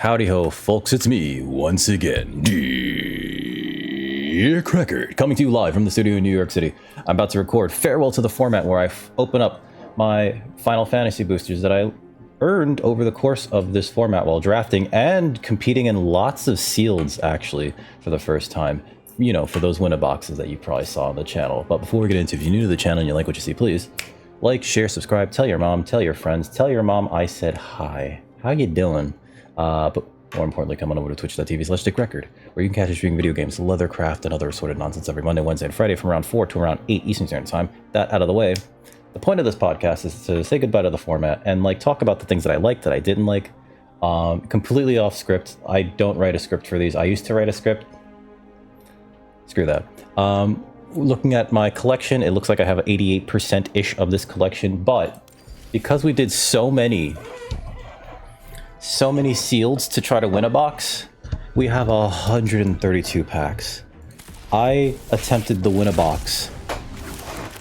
Howdy ho, folks, it's me once again, Dear Cracker, coming to you live from the studio in New York City. I'm about to record Farewell to the Format, where I open up my Final Fantasy boosters that I earned over the course of this format while drafting and competing in lots of sealeds, actually, for the first time. You know, for those winner boxes that you probably saw on the channel. But before we get into it, if you're new to the channel and you like what you see, please like, share, subscribe, tell your mom, tell your friends, tell your mom I said hi. How you doing? But more importantly, come on over to twitch.tv/dickrecord, where you can catch us streaming video games, leathercraft, and other assorted nonsense every Monday, Wednesday, and Friday from around 4 to around 8 Eastern Standard Time. That out of the way, the point of this podcast is to say goodbye to the format and like talk about the things that I liked, that I didn't like. Completely off script. I don't write a script for these. I used to write a script. Screw that. Looking at my collection, it looks like I have 88%-ish of this collection, but because we did so many sealeds to try to win a box, we have 132 packs. I attempted the win a box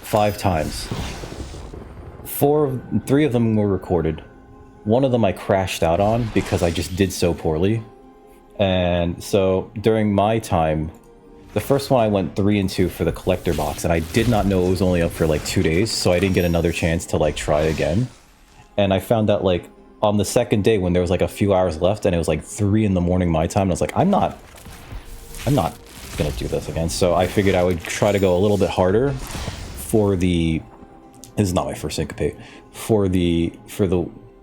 5 times. 3 of them were recorded. One of them I crashed out on because I just did so poorly. And so during my time, the first one I went 3-2 for the collector box, and I did not know it was only up for like 2 days, so I didn't get another chance to like try again. And I found out like on the second day when there was like a few hours left and it was like 3 in the morning my time, and I was like, I'm not gonna do this again. So I figured I would try to go a little bit harder for the, this is not my first syncopate, for the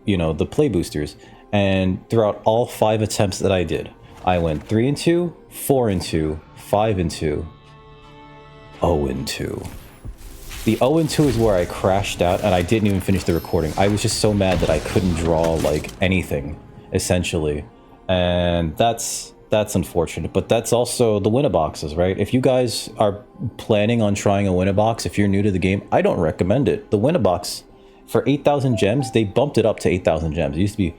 you know, the play boosters. And throughout all 5 attempts that I did, I went 3-2, 4-2, 5-2, 0-2. The 0-2 is where I crashed out and I didn't even finish the recording. I was just so mad that I couldn't draw like anything, essentially. And that's unfortunate, but that's also the winner boxes, right? If you guys are planning on trying a winner box, if you're new to the game, I don't recommend it. The winner box for 8,000 gems, they bumped it up to 8,000 gems. It used to be,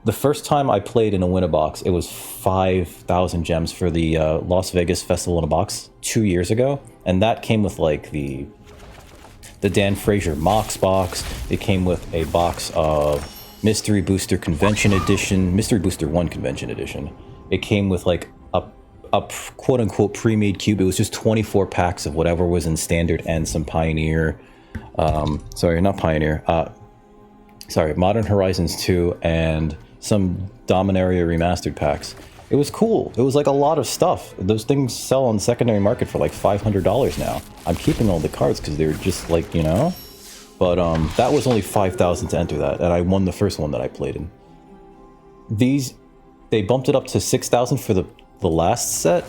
the first time I played in a winner box, it was 5,000 gems for the Las Vegas Festival in a Box 2 years ago. And that came with like the Dan Frazier Mox box. It came with a box of Mystery Booster Convention Edition, Mystery Booster 1 Convention Edition. It came with like a quote-unquote pre-made cube. It was just 24 packs of whatever was in Standard and some Pioneer. Sorry, not Pioneer. Sorry, Modern Horizons 2 and some Dominaria Remastered packs. It was cool. It was like a lot of stuff. Those things sell on the secondary market for like $500 now. I'm keeping all the cards because they're just like, you know? But that was only 5,000 to enter that, and I won the first one that I played in. These, they bumped it up to 6,000 for the last set,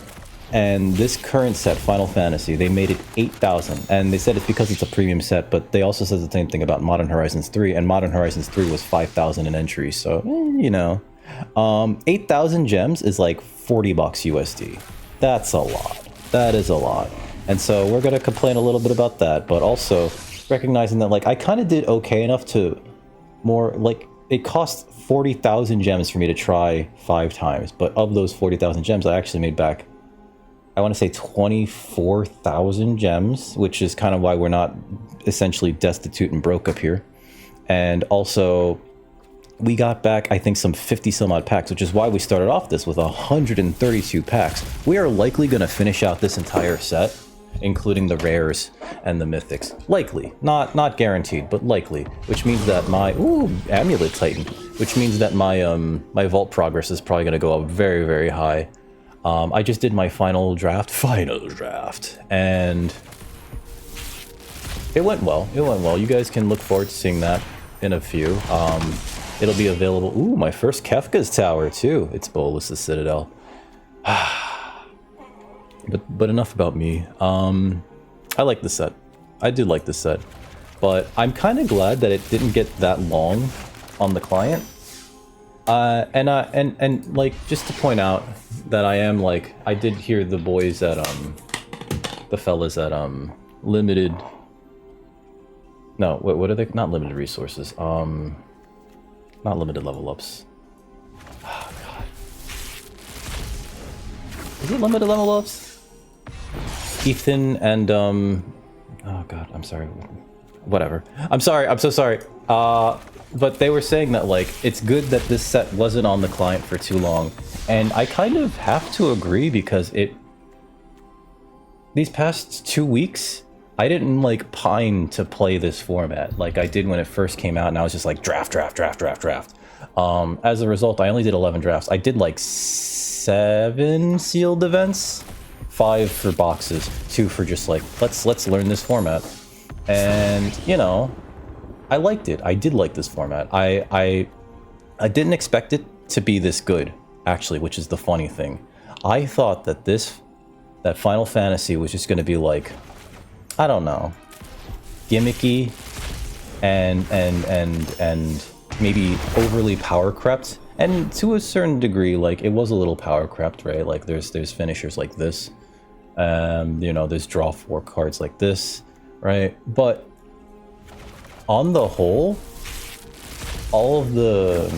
and this current set, Final Fantasy, they made it 8,000. And they said it's because it's a premium set, but they also said the same thing about Modern Horizons 3, and Modern Horizons 3 was 5,000 in entry, so, you know. 8,000 gems is like 40 bucks USD. That's a lot. That is a lot. And so we're going to complain a little bit about that, but also recognizing that like I kind of did okay enough to more, like it cost 40,000 gems for me to try 5 times, but of those 40,000 gems I actually made back, I want to say 24,000 gems, which is kind of why we're not essentially destitute and broke up here. And also we got back, I think, some 50 some odd packs, which is why we started off this with 132 packs. We are likely going to finish out this entire set, including the rares and the mythics. Likely, not guaranteed, but likely, which means that my Amulet Titan, which means that my my vault progress is probably going to go up very, very high. I just did my final draft, and it went well. You guys can look forward to seeing that in a few. It'll be available. Ooh, my first Kefka's Tower too. It's Bolus's Citadel. But enough about me. I like the set. I do like the set, but I'm kind of glad that it didn't get that long on the client. And like, just to point out that I am like, I did hear the boys at the fellas at limited, no, what are they, not limited resources, not limited level ups. Oh god, is it limited level ups? Ethan and oh god, I'm sorry, whatever. I'm sorry. I'm so sorry. But they were saying that, like, it's good that this set wasn't on the client for too long. And I kind of have to agree because these past 2 weeks, I didn't, like, pine to play this format like I did when it first came out, and I was just like, draft. As a result, I only did 11 drafts. I did, like, 7 sealed events, 5 for boxes, 2 for just, like, let's learn this format. And, you know, I liked it. I did like this format. I didn't expect it to be this good, actually, which is the funny thing. I thought that that Final Fantasy was just going to be like, I don't know, gimmicky and maybe overly power crept. And to a certain degree, like, it was a little power crept, right? Like, there's finishers like this, you know, there's draw 4 cards like this, right? But on the whole, all of the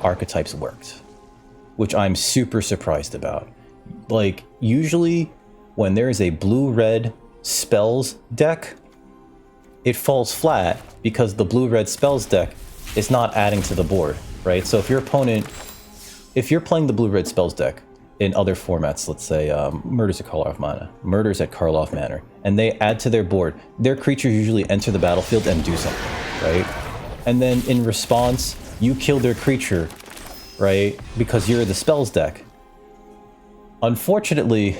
archetypes worked, which I'm super surprised about. Like, usually when there is a blue-red spells deck, it falls flat because the blue-red spells deck is not adding to the board, right? So if you're playing the blue-red spells deck in other formats, let's say Murders at Karlov Manor, and they add to their board, their creatures usually enter the battlefield and do something, right? And then in response, you kill their creature, right? Because you're the spells deck. Unfortunately,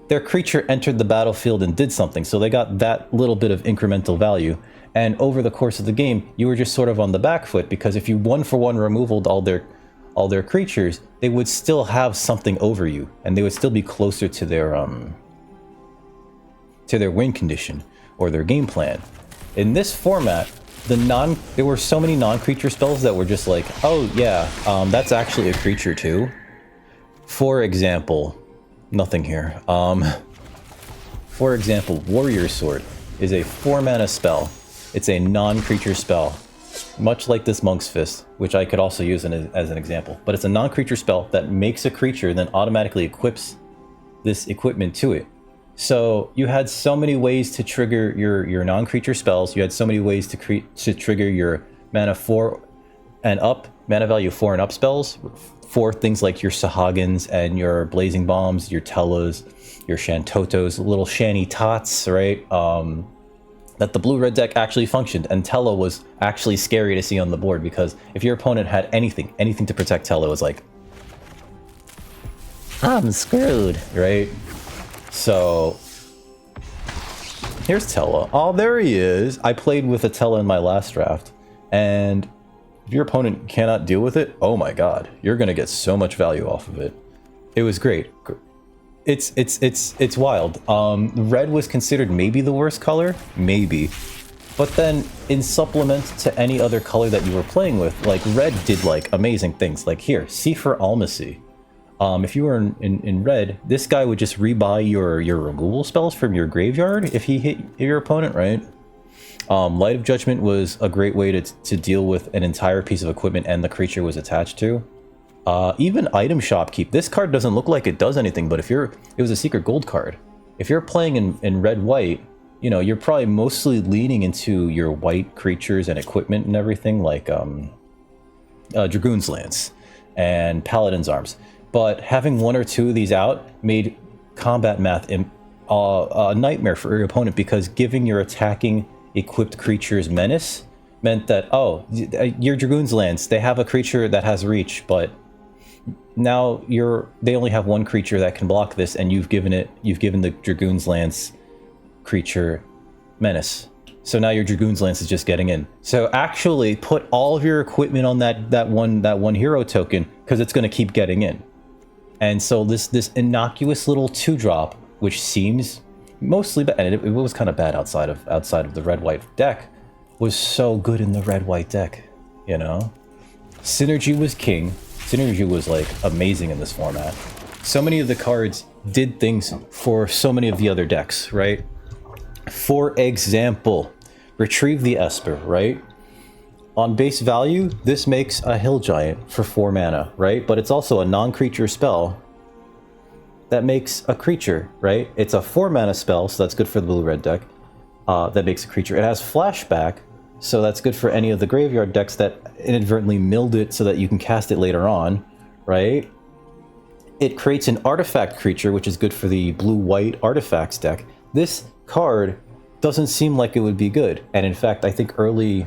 their creature entered the battlefield and did something, so they got that little bit of incremental value. And over the course of the game, you were just sort of on the back foot, because if you 1-for-1 removaled all their creatures, they would still have something over you, and they would still be closer to their win condition or their game plan. In this format, there were so many non-creature spells that were just like, oh yeah, that's actually a creature too. For example, nothing here. For example, Warrior Sword is a 4-mana spell. It's a non-creature spell, much like this Monk's Fist, which I could also use as an example. But it's a non-creature spell that makes a creature, then automatically equips this equipment to it. So you had so many ways to trigger your non-creature spells. You had so many ways to trigger your mana 4 and up, mana value 4 and up spells for things like your Sahagins and your Blazing Bombs, your Tellas, your Shantotos, little Shanty Tots, right? That the blue-red deck actually functioned, and Tella was actually scary to see on the board, because if your opponent had anything to protect Tella, it was like, I'm screwed, right? So here's Tella. Oh, there he is. I played with a Tella in my last draft, and if your opponent cannot deal with it, oh my god, you're gonna get so much value off of it. It was great. It's wild. Red was considered maybe the worst color, maybe, but then in supplement to any other color that you were playing with, like, red did like amazing things. Like here, Sefer Almacy. If you were in red, this guy would just rebuy your removal spells from your graveyard if he hit your opponent, right? Light of Judgment was a great way to deal with an entire piece of equipment and the creature was attached to. Even Item Shopkeep. This card doesn't look like it does anything, but it was a secret gold card. If you're playing in red-white, you know, you're probably mostly leaning into your white creatures and equipment and everything, like Dragoon's Lance and Paladin's Arms. But having 1 or 2 of these out made combat math a nightmare for your opponent, because giving your attacking equipped creatures menace meant that, oh, your Dragoon's Lance, they have a creature that has reach, but now they only have 1 creature that can block this, and you've given the Dragoon's Lance creature menace. So now your Dragoon's Lance is just getting in. So actually put all of your equipment on that one hero token, because it's going to keep getting in. And so this innocuous little 2-drop, which seems mostly bad, and it was kind of bad outside of the red-white deck, was so good in the red-white deck, you know? Synergy was king. Synergy was, like, amazing in this format. So many of the cards did things for so many of the other decks, right? For example, Retrieve the Esper, right? On base value, this makes a Hill Giant for 4 mana, right? But it's also a non-creature spell. that makes a creature, right? It's a 4-mana spell, so that's good for the blue-red deck. That makes a creature. It has flashback, so that's good for any of the graveyard decks that inadvertently milled it so that you can cast it later on, right? It creates an artifact creature, which is good for the blue-white artifacts deck. This card doesn't seem like it would be good, and in fact, I think early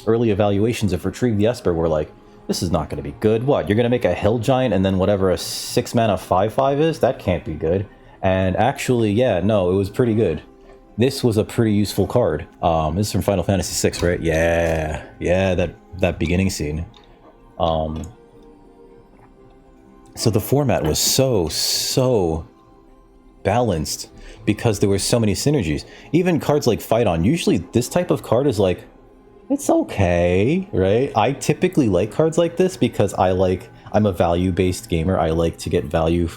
evaluations of Retrieve the Esper were like, this is not going to be good. What, you're going to make a Hill Giant and then whatever a 6-mana 5/5 is? That can't be good. And actually, yeah, no, it was pretty good. This was a pretty useful card. This is from Final Fantasy VI, right? Yeah, that beginning scene. So the format was so balanced because there were so many synergies. Even cards like Fight On, usually this type of card is like, it's okay, right? I typically like cards like this because I'm a value-based gamer. I like to get value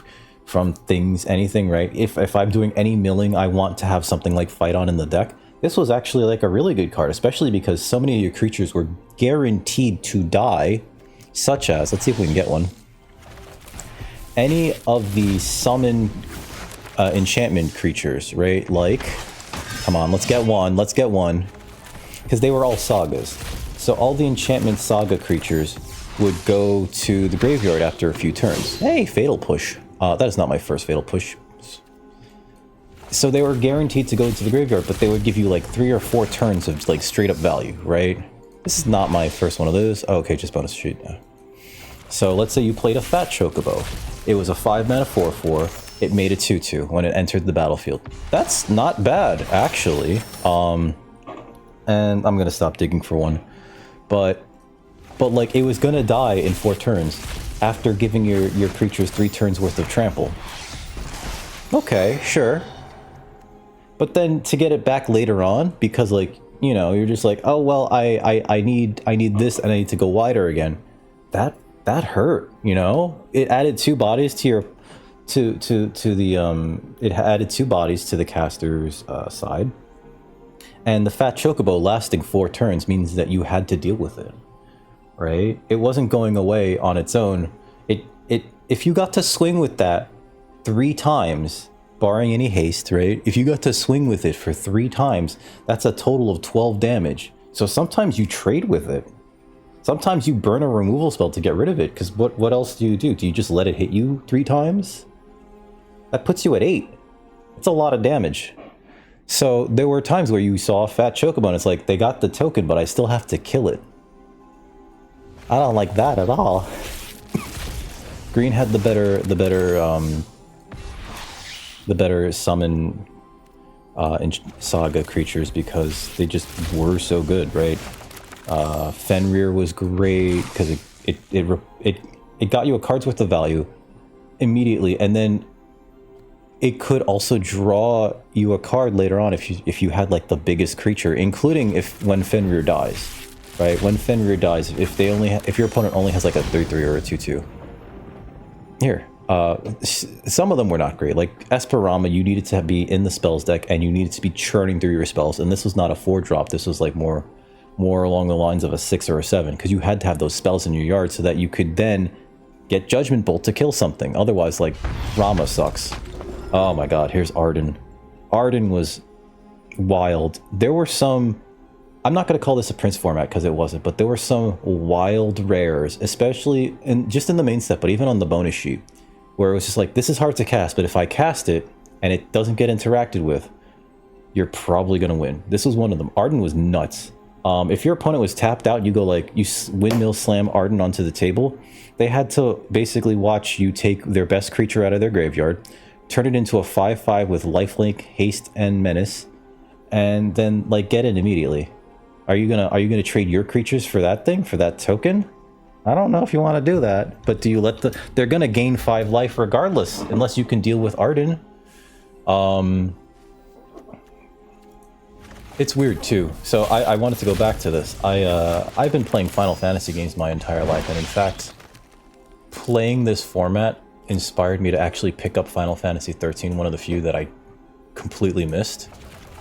from things, anything, right? If I'm doing any milling, I want to have something like Fight On in the deck. This was actually like a really good card, especially because so many of your creatures were guaranteed to die, such as, let's see if we can get one. Any of the summon enchantment creatures, right? Like, come on, let's get one. Because they were all sagas. So all the enchantment saga creatures would go to the graveyard after a few turns. Hey, Fatal Push. That is not my first Fatal Push. So they were guaranteed to go into the graveyard, but they would give you like 3 or 4 turns of like straight up value, right? This is not my first one of those. Oh, okay, just bonus sheet. So let's say you played a Fat Chocobo. It was a 5-mana 4/4. It made a 2/2 when it entered the battlefield. That's not bad, actually. And I'm gonna stop digging for one. But like, it was gonna die in 4 turns after giving your creatures 3 turns worth of trample. Okay, sure. But then to get it back later on, because like, you know, you're just like, oh well, I need this and I need to go wider again. That hurt, you know? It added 2 bodies to your it added 2 bodies to the caster's side. And the Fat Chocobo lasting 4 turns means that you had to deal with it, right? It wasn't going away on its own. If you got to swing with that 3 times, barring any haste, right? If you got to swing with it for 3 times, that's a total of 12 damage. So sometimes you trade with it. Sometimes you burn a removal spell to get rid of it, because what else do you do? Do you just let it hit you 3 times? That puts you at 8. It's a lot of damage. So there were times where you saw a Fat Chocobo and it's like, they got the token, but I still have to kill it. I don't like that at all. Green had the better summon saga creatures because they just were so good, right? Fenrir was great because it got you a card's worth of value immediately, and then it could also draw you a card later on if you had like the biggest creature, including when Fenrir dies, right? When Fenrir dies, if your opponent only has like a 3/3 or a 2/2. Here, some of them were not great. Like Esperama, you needed to be in the spells deck and you needed to be churning through your spells, and this was not a 4-drop. This was like more along the lines of a 6 or a 7, because you had to have those spells in your yard so that you could then get Judgment Bolt to kill something. Otherwise, like, Rama sucks. Oh my god, here's Arden. Arden was wild. There were some... I'm not going to call this a Prince format because it wasn't, but there were some wild rares, especially just in the main set, but even on the bonus sheet, where it was just like, this is hard to cast, but if I cast it and it doesn't get interacted with, you're probably going to win. This was one of them. Arden was nuts. If your opponent was tapped out, you go like, you windmill slam Arden onto the table. They had to basically watch you take their best creature out of their graveyard, turn it into a 5/5 with lifelink, haste, and menace, and then like get it immediately. Are you gonna trade your creatures for that thing, for that token? I don't know if you want to do that, but do you let they're gonna gain 5 life regardless, unless you can deal with Arden. It's weird too. So I wanted to go back to this. I've been playing Final Fantasy games my entire life, and in fact, playing this format inspired me to actually pick up Final Fantasy 13, one of the few that I completely missed.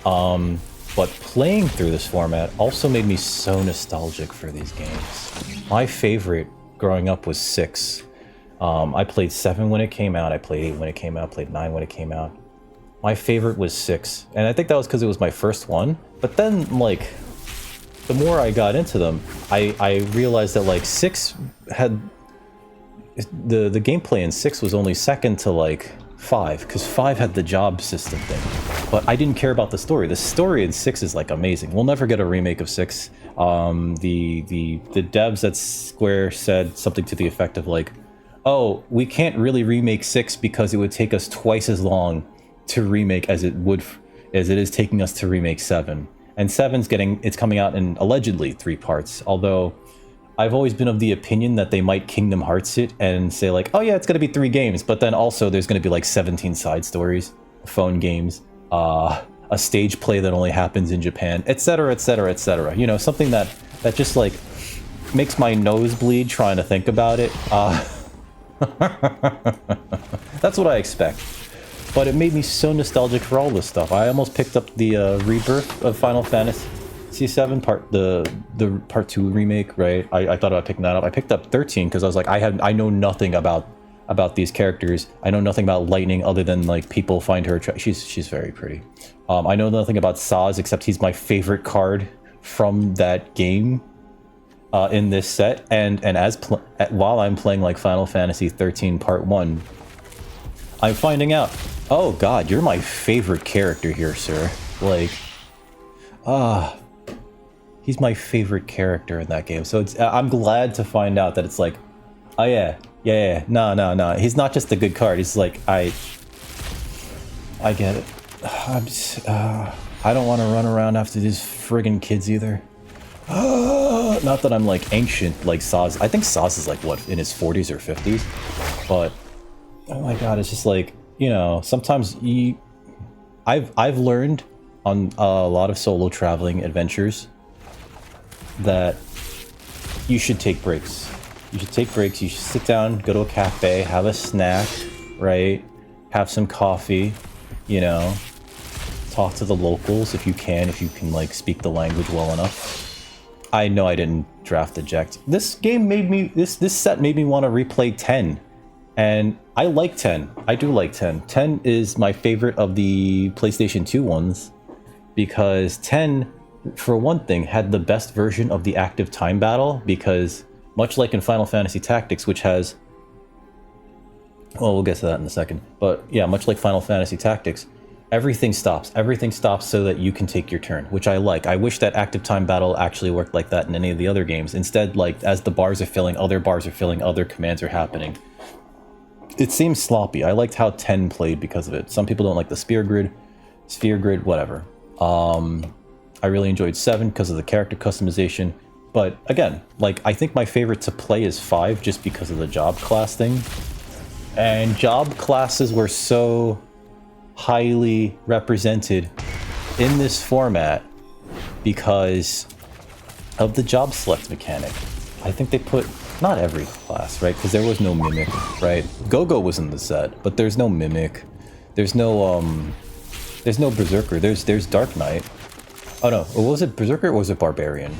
But playing through this format also made me so nostalgic for these games. My favorite growing up was 6. I played 7 when it came out, I played 8 when it came out, played 9 when it came out. My favorite was 6, and I think that was because it was my first one. But then, like, the more I got into them, I realized that, like, 6 had... The gameplay in 6 was only second to, like, 5, because 5 had the job system thing. But I didn't care about the story. The story in 6 is, like, amazing. We'll never get a remake of 6. The devs at Square said something to the effect of, like, oh, we can't really remake 6 because it would take us twice as long to remake as it is taking us to remake 7. And 7's it's coming out in allegedly 3 parts, although I've always been of the opinion that they might Kingdom Hearts it and say like, oh yeah, it's gonna be 3 games, but then also there's gonna be like 17 side stories, phone games, a stage play that only happens in Japan, etc, etc, etc. You know, something that just like makes my nose bleed trying to think about it. That's what I expect. But it made me so nostalgic for all this stuff. I almost picked up the rebirth of Final Fantasy VII the part 2 remake, right? I thought about picking that up. I picked up 13 because I was like, I know nothing about these characters. I know nothing about Lightning other than like people find her she's very pretty. I know nothing about Saz except he's my favorite card from that game in this set. And while I'm playing like Final Fantasy 13 Part 1, I'm finding out, oh god, you're my favorite character here, sir. Like, he's my favorite character in that game. So I'm glad to find out that it's like, oh yeah, no. He's not just a good card. He's like, I get it. I don't want to run around after these friggin' kids either. Not that I'm like ancient like Saz. I think Saz is like what, in his 40s or 50s, but oh my god, it's just like, you know, sometimes I've learned on a lot of solo traveling adventures that you should take breaks. You should take breaks, you should sit down, go to a cafe, have a snack, right? Have some coffee, you know, talk to the locals if you can like speak the language well enough. I know I didn't draft eject. This game made me, this set made me want to replay 10. And I like 10. I do like 10. 10 is my favorite of the PlayStation 2 ones because 10, for one thing, had the best version of the active time battle because much like in Final Fantasy Tactics, which has... well, we'll get to that in a second. But yeah, much like Final Fantasy Tactics, everything stops. Everything stops so that you can take your turn, which I like. I wish that active time battle actually worked like that in any of the other games. Instead, like, as the bars are filling, other bars are filling, other commands are happening. It seems sloppy. I liked how 10 played because of it. Some people don't like the sphere grid, whatever. I really enjoyed 7 because of the character customization. But again, like, I think my favorite to play is 5 just because of the job class thing. And job classes were so highly represented in this format because of the job select mechanic. I think they put... not every class, right? Because there was no Mimic, right? Go-Go was in the set, but there's no Mimic. There's no Berserker. There's Dark Knight. Oh no, was it Berserker or was it Barbarian?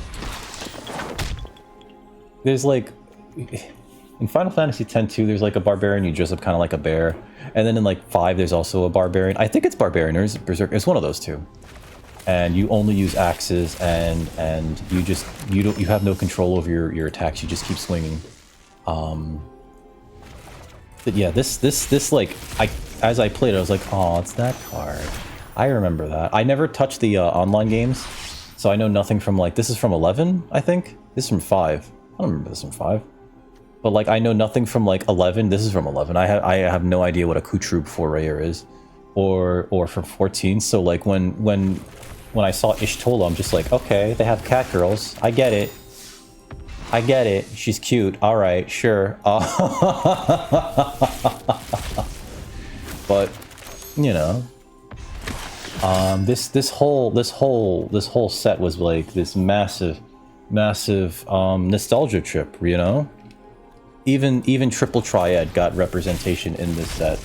There's like... in Final Fantasy X-2, there's like a Barbarian, you dress up kind of like a bear. And then in like 5, there's also a Barbarian. I think it's Barbarian or is it Berserker? It's one of those two. And you only use axes, and you have no control over your attacks. You just keep swinging. But yeah, this like as I played it, I was like, oh, it's that card. I remember that. I never touched the online games, so I know nothing from like, this is from 11, I think. This is from 5. I don't remember this from 5. But like, I know nothing from like 11. This is from 11. I have no idea what a Kutrub Forayer is, or from 14. So like when I saw Ishtola, I'm just like, okay, they have cat girls. I get it. I get it. She's cute. All right, sure. But you know, this whole set was like this massive nostalgia trip. You know, even Triple Triad got representation in this set.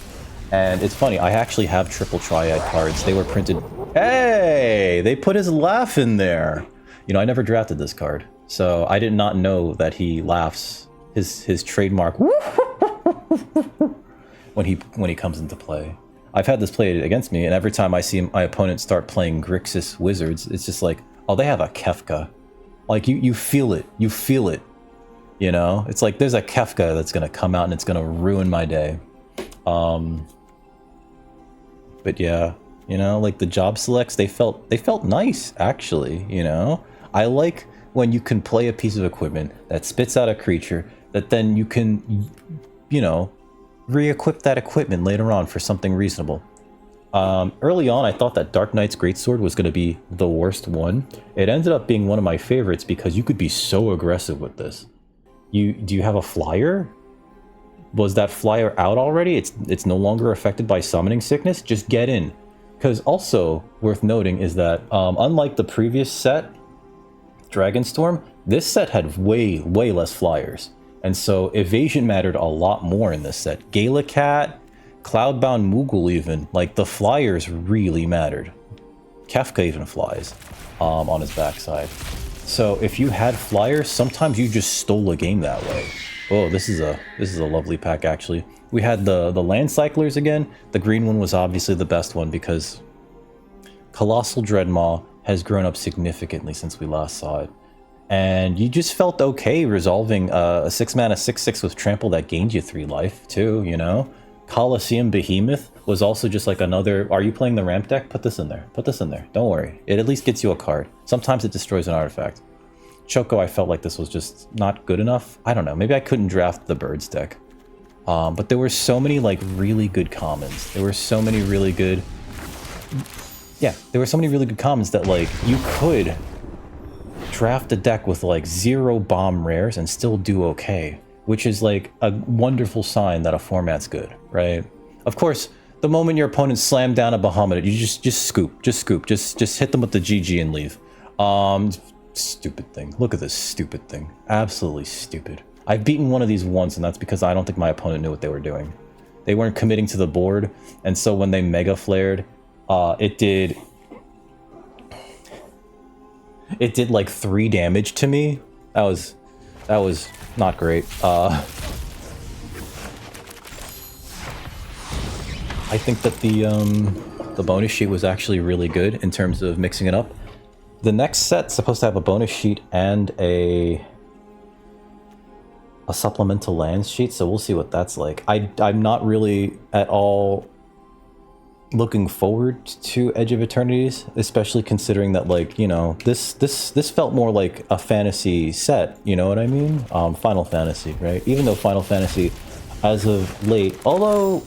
And it's funny, I actually have Triple Triad cards. They were printed... Hey! They put his laugh in there! You know, I never drafted this card, so I did not know that he laughs. His trademark... when he comes into play. I've had this played against me, and every time I see my opponent start playing Grixis Wizards, it's just like, oh, they have a Kefka. Like, you feel it. You feel it. You know? It's like, there's a Kefka that's going to come out and it's going to ruin my day. But yeah, you know, like the job selects, they felt nice, actually, you know? I like when you can play a piece of equipment that spits out a creature that then you can, you know, re-equip that equipment later on for something reasonable. Early on, I thought that Dark Knight's Greatsword was going to be the worst one. It ended up being one of my favorites because you could be so aggressive with this. Do you have a flyer? Was that flyer out already? It's no longer affected by summoning sickness? Just get in. Because also worth noting is that unlike the previous set, Dragonstorm, this set had way less flyers. And so evasion mattered a lot more in this set. Galacat, Cloudbound Moogle even, like the flyers really mattered. Kefka even flies on his backside. So if you had flyers, sometimes you just stole a game that way. Oh, this is a lovely pack actually. We had the land cyclers again. The green one was obviously the best one because Colossal Dreadmaw has grown up significantly since we last saw it. And you just felt okay resolving a 6-mana 6/6 with trample that gained you 3 life too, you know? Colosseum Behemoth was also just like another, are you playing the ramp deck? Put this in there. Put this in there. Don't worry. It at least gets you a card. Sometimes it destroys an artifact. Choco, I felt like this was just not good enough. I don't know. Maybe I couldn't draft the birds deck. But there were so many like really good commons. There were so many really good... Yeah, there were so many really good commons that like you could draft a deck with like 0 bomb rares and still do okay, which is like a wonderful sign that a format's good, right? Of course, the moment your opponent slammed down a Bahamut, you just scoop, just hit them with the GG and leave. Stupid thing. Look at this stupid thing. Absolutely stupid. I've beaten one of these once, and that's because I don't think my opponent knew what they were doing. They weren't committing to the board, and so when they mega flared, it did like 3 damage to me. That was not great. I think that the bonus sheet was actually really good in terms of mixing it up. The next set's supposed to have a bonus sheet and a supplemental lands sheet, so we'll see what that's like. I'm not really at all looking forward to Edge of Eternities, especially considering that, like, you know, this felt more like a fantasy set, you know what I mean? Final Fantasy, right? Even though Final Fantasy, as of late, although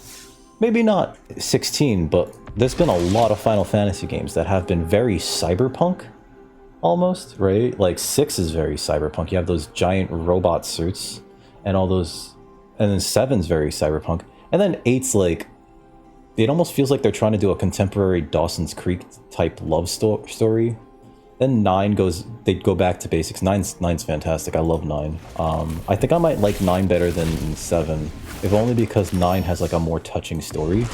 maybe not 16, but there's been a lot of Final Fantasy games that have been very cyberpunk, almost, right? Like 6 is very cyberpunk. You have those giant robot suits and all those, and then 7's very cyberpunk, and then 8's like, it almost feels like they're trying to do a contemporary Dawson's Creek type love story. Then 9 they go back to basics. 9's fantastic. I love 9. I think I might like 9 better than 7, if only because 9 has like a more touching story,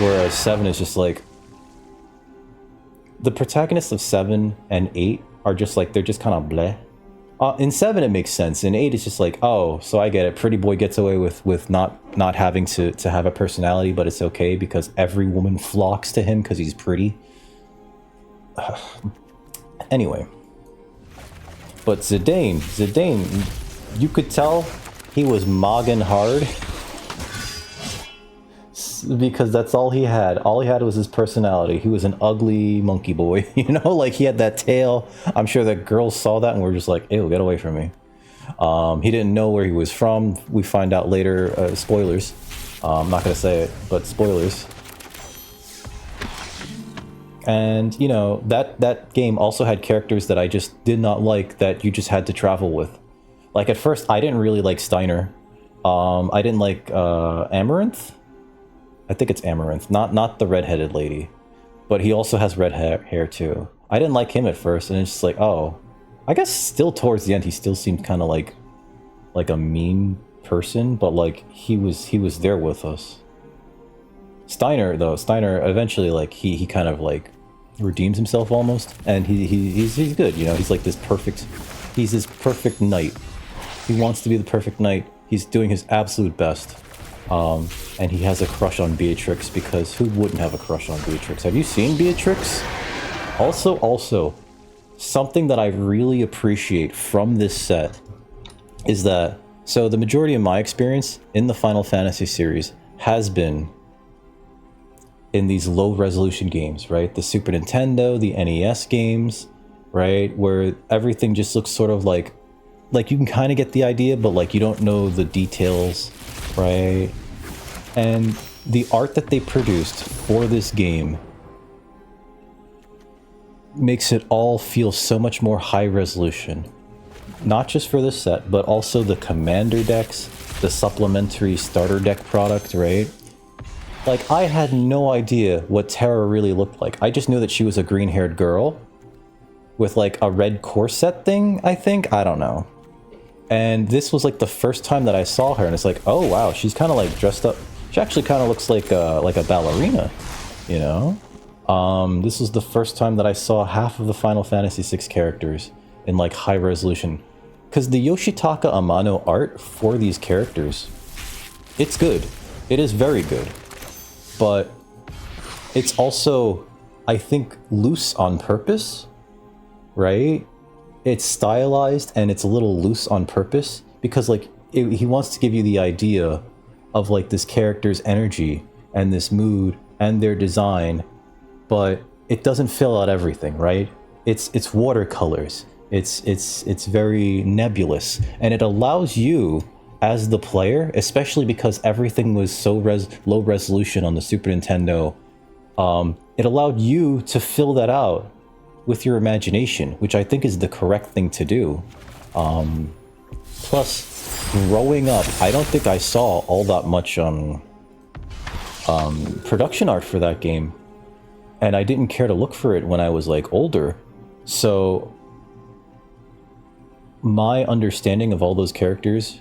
whereas 7 is just like, the protagonists of 7 and 8 are just like, they're just kind of bleh. In 7 it makes sense. In 8 it's just like, oh, so I get it. Pretty boy gets away with not having to have a personality, but it's okay because every woman flocks to him because he's pretty. Anyway. But Zidane, you could tell he was mogging hard. Because that's all he had. All he had was his personality. He was an ugly monkey boy, you know? Like, he had that tail. I'm sure that girls saw that and were just like, ew, get away from me. He didn't know where he was from. We find out later, spoilers. I'm not gonna say it, but spoilers. And, you know, that game also had characters that I just did not like that you just had to travel with. Like, at first, I didn't really like Steiner. I didn't like Amaranth. I think it's Amaranth, not the redheaded lady, but he also has red hair too. I didn't like him at first, and it's just like, oh, I guess still towards the end he still seemed kind of like a mean person, but like he was there with us. Steiner eventually, like, he kind of like redeems himself almost, and he's good, you know. He's like this perfect knight. He wants to be the perfect knight. He's doing his absolute best. And he has a crush on Beatrix, because who wouldn't have a crush on Beatrix? Have you seen Beatrix? Also, something that I really appreciate from this set is that, so the majority of my experience in the Final Fantasy series has been in these low resolution games, right? The Super Nintendo, the NES games, right? Where everything just looks sort of like you can kind of get the idea, but like you don't know the details, right? And the art that they produced for this game makes it all feel so much more high resolution. Not just for this set, but also the commander decks, the supplementary starter deck product, right? Like, I had no idea what Terra really looked like. I just knew that she was a green-haired girl with like a red corset thing, I think? I don't know. And this was like the first time that I saw her, and it's like, oh wow, she's kind of like dressed up. She actually kind of looks like a ballerina, you know? This was the first time that I saw half of the Final Fantasy VI characters in like high resolution. Because the Yoshitaka Amano art for these characters, it's good. It is very good. But it's also, I think, loose on purpose, right? It's stylized and it's a little loose on purpose because like he wants to give you the idea of like this character's energy and this mood and their design, but it doesn't fill out everything, right? It's watercolors. It's very nebulous, and it allows you as the player, especially because everything was so low resolution on the Super Nintendo, it allowed you to fill that out with your imagination, which I think is the correct thing to do. Plus, growing up, I don't think I saw all that much production art for that game, and I didn't care to look for it when I was like older. So my understanding of all those characters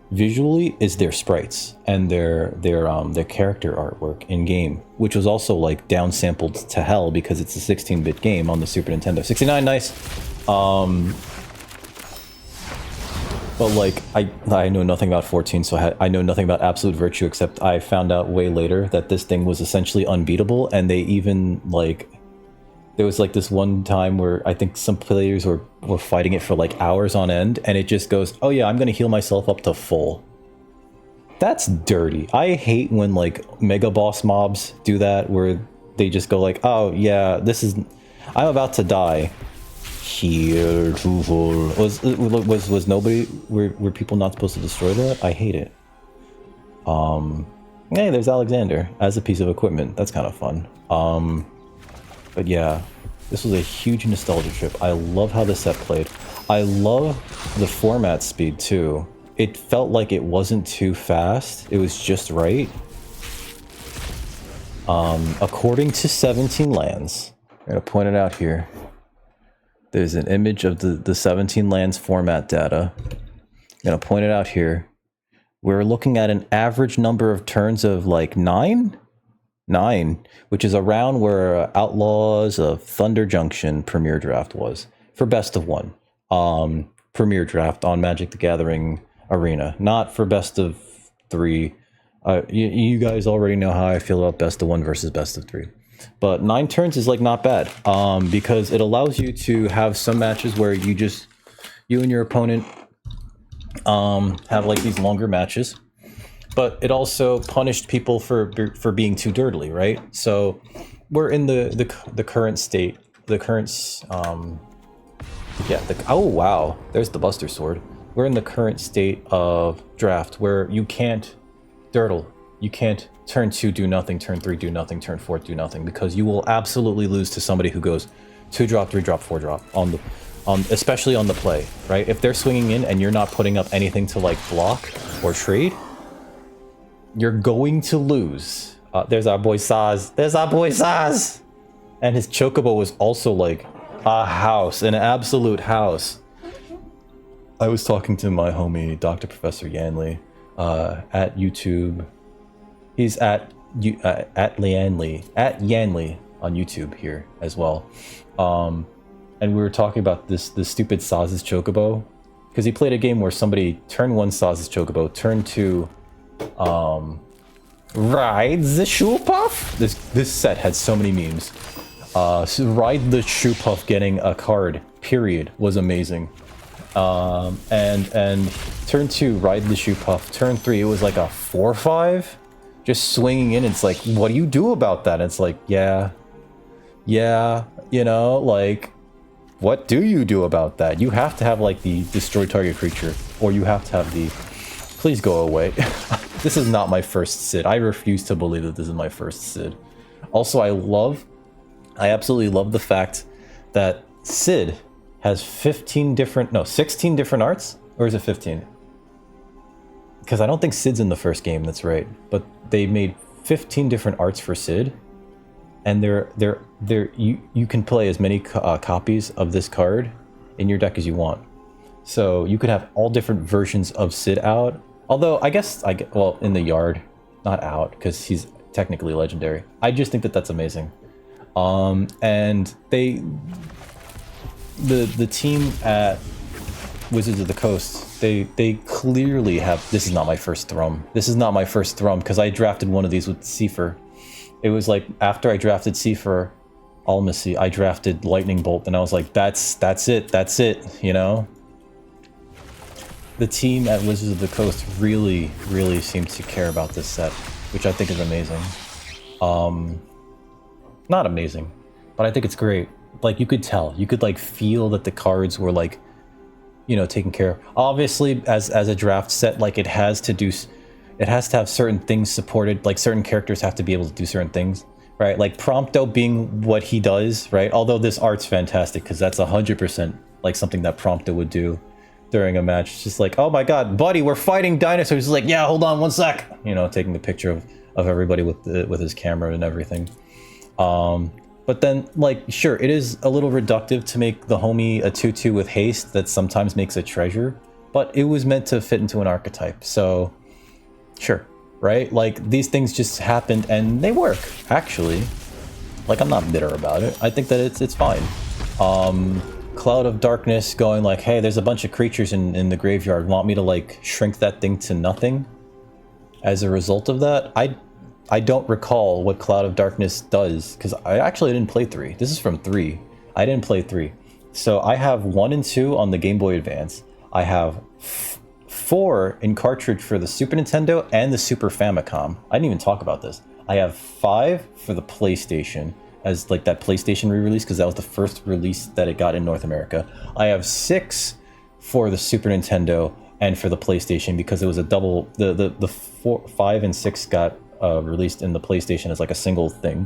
visually is their sprites and their character artwork in game, which was also like downsampled to hell because it's a 16-bit game on the Super Nintendo. 69, nice. But like I know nothing about 14, so I know nothing about Absolute Virtue, except I found out way later that this thing was essentially unbeatable, and they even like, there was like this one time where I think some players were fighting it for like hours on end, and it just goes, oh yeah, I'm gonna heal myself up to full. That's dirty. I hate when like mega boss mobs do that, where they just go like, oh yeah, I'm about to die. Heal to full. Was nobody, were people not supposed to destroy that? I hate it. Hey, there's Alexander as a piece of equipment. That's kind of fun. But yeah, this was a huge nostalgia trip. I love how the set played. I love the format speed too. It felt like it wasn't too fast. It was just right. According to 17 Lands, I'm gonna point it out here. There's an image of the 17 Lands format data. I'm gonna point it out here. We're looking at an average number of turns of like 9, which is around where Outlaws of Thunder Junction Premier Draft was for best of 1. Premier Draft on Magic the Gathering Arena, not for best of 3. You guys already know how I feel about best of 1 versus best of 3. But 9 turns is like not bad, because it allows you to have some matches where you and your opponent have like these longer matches. But it also punished people for being too dirtily, right? So we're in the current state, oh wow, there's the Buster Sword. We're in the current state of draft where you can't dirtle. You can't turn 2 do nothing, turn 3 do nothing, turn 4 do nothing, because you will absolutely lose to somebody who goes 2-drop, 3-drop, 4-drop especially on the play, right? If they're swinging in and you're not putting up anything to like block or trade, you're going to lose. There's our boy Saz. There's our boy Saz! And his Chocobo was also like a house, an absolute house. I was talking to my homie, Dr. Professor Yanley, at YouTube. He's at Yanley on YouTube here as well. And we were talking about this stupid Saz's Chocobo. because he played a game where somebody turn 1 saws his chocobo, turn 2 rides the shoe puff. This set had so many memes. So ride the shoe puff getting a card period was amazing. And turn 2 ride the shoe puff, turn 3 it was like a 4/5 just swinging in. It's like, what do you do about that? And it's like, yeah, you know, like, what do you do about that? You have to have like the destroy target creature, or you have to have the please go away. This is not my first Sid. I refuse to believe that this is my first Sid. Also, I absolutely love the fact that Sid has 16 different arts, or is it 15? Because I don't think Sid's in the first game, that's right. But they made 15 different arts for Sid, and you can play as many copies of this card in your deck as you want. So you could have all different versions of Sid out. Although I guess well, in the yard, not out, because he's technically legendary. I just think that that's amazing. And the team at Wizards of the Coast, they clearly have. This is not my first Thrum. This is not my first Thrum, because I drafted one of these with Seifer. It was like after I drafted Seifer, Almacy, I drafted Lightning Bolt, and I was like, that's it, you know. The team at Wizards of the Coast really seems to care about this set, which I think is amazing. Not amazing, but I think it's great. Like, you could tell, you could like feel that the cards were like, you know, taken care of. Obviously, as a draft set, like it has to have certain things supported, like certain characters have to be able to do certain things, right? Like Prompto being what he does, right? Although this art's fantastic, because that's 100% like something that Prompto would do during a match. It's just like, oh my god, buddy, we're fighting dinosaurs. He's like, yeah, hold on one sec. You know, taking a picture of everybody with his camera and everything. But then, like, sure, it is a little reductive to make the homie a 2/2 with haste that sometimes makes a treasure, but it was meant to fit into an archetype, so sure, right? Like, these things just happened and they work, actually. Like, I'm not bitter about it. I think that it's fine. Cloud of Darkness going like, hey, there's a bunch of creatures in the graveyard. Want me to like shrink that thing to nothing as a result of that? I don't recall what Cloud of Darkness does, because I actually didn't play 3. This is from 3. I didn't play 3. So I have 1 and 2 on the Game Boy Advance. I have 4 in cartridge for the Super Nintendo and the Super Famicom. I didn't even talk about this. I have 5 for the PlayStation, as like that PlayStation re-release, because that was the first release that it got in North America. I have 6 for the Super Nintendo and for the PlayStation, because it was a double. The 5 and 6 got released in the PlayStation as like a single thing.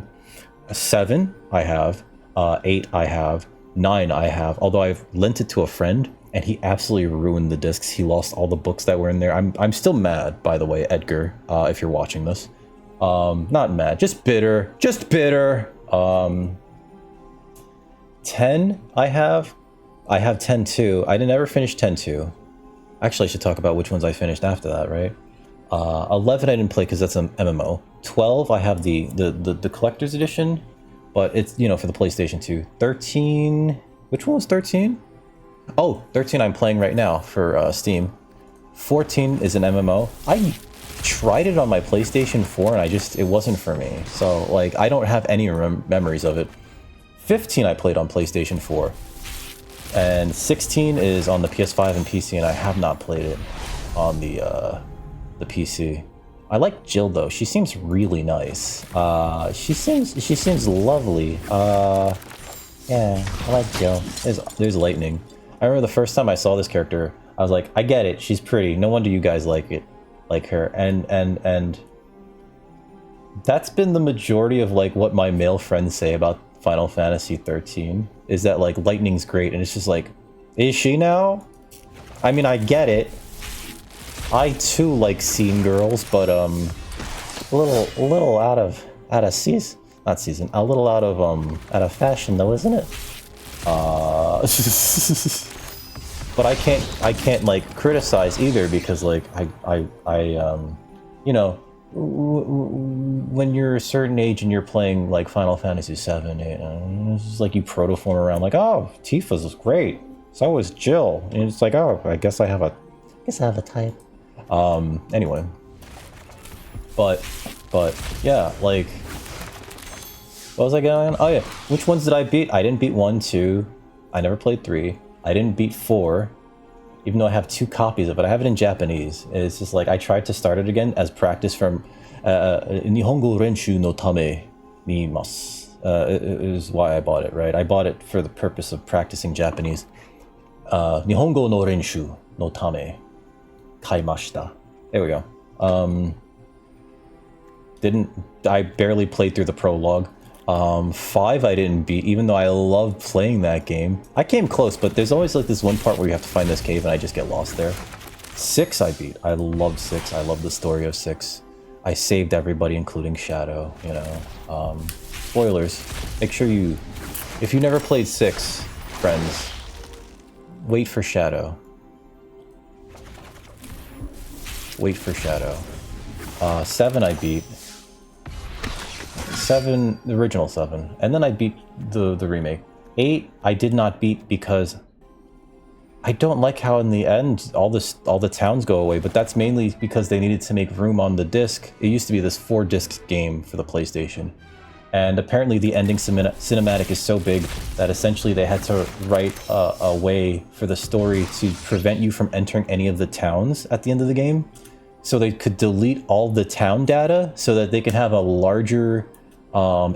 7 I have, 8 I have, 9 I have. Although I've lent it to a friend and he absolutely ruined the discs. He lost all the books that were in there. I'm still mad, by the way, Edgar, if you're watching this. Not mad, just bitter. 10 I have 10 too. I didn't ever finish 10 too. Actually, I should talk about which ones I finished after that, right? 11 I didn't play because that's an MMO. 12 I have the collector's edition, but it's, you know, for the PlayStation 2. 13, which one was 13? Oh, 13 I'm playing right now for Steam. 14 is an MMO. I tried it on my PlayStation 4 and it wasn't for me. So like, I don't have any memories of it. 15 I played on PlayStation 4. And 16 is on the PS5 and PC, and I have not played it on the PC. I like Jill though. She seems really nice. She seems lovely. Yeah, I like Jill. There's Lightning. I remember the first time I saw this character, I was like, I get it. She's pretty. No wonder you guys like her. And that's been the majority of like what my male friends say about Final Fantasy 13, is that like Lightning's great, and it's just like, is she now? I mean, I get it. I too like scene girls, but a little out of season, not season, a little out of fashion though, isn't it? But I can't like criticize either, because like I you know, when you're a certain age and you're playing like Final Fantasy 7, it's just like you protoform around like, oh, Tifa's is great. So was Jill. And it's like, oh, I guess I have a type. Anyway. But yeah, like, what was I going on? Oh yeah, which ones did I beat? I didn't beat 1, 2. I never played 3. I didn't beat 4, even though I have 2 copies of it. I have it in Japanese. It's just like, I tried to start it again as practice from Nihongo Renshu no Tame ni masu. Is why I bought it, right? I bought it for the purpose of practicing Japanese. Nihongo no Renshu no Tame kaimashita. There we go. I barely played through the prologue. 5 I didn't beat, even though I loved playing that game. I came close, but there's always like this one part where you have to find this cave and I just get lost there. 6 I beat. I loved 6. I love the story of 6. I saved everybody, including Shadow, you know. Spoilers. Make sure you... If you never played 6, friends, wait for Shadow. Wait for Shadow. 7 I beat. 7, the original 7, and then I beat the remake. 8 I did not beat because I don't like how in the end all the towns go away, but that's mainly because they needed to make room on the disc. It used to be this 4-disc game for the PlayStation, and apparently the ending cinematic is so big that essentially they had to write a way for the story to prevent you from entering any of the towns at the end of the game, so they could delete all the town data so that they can have a larger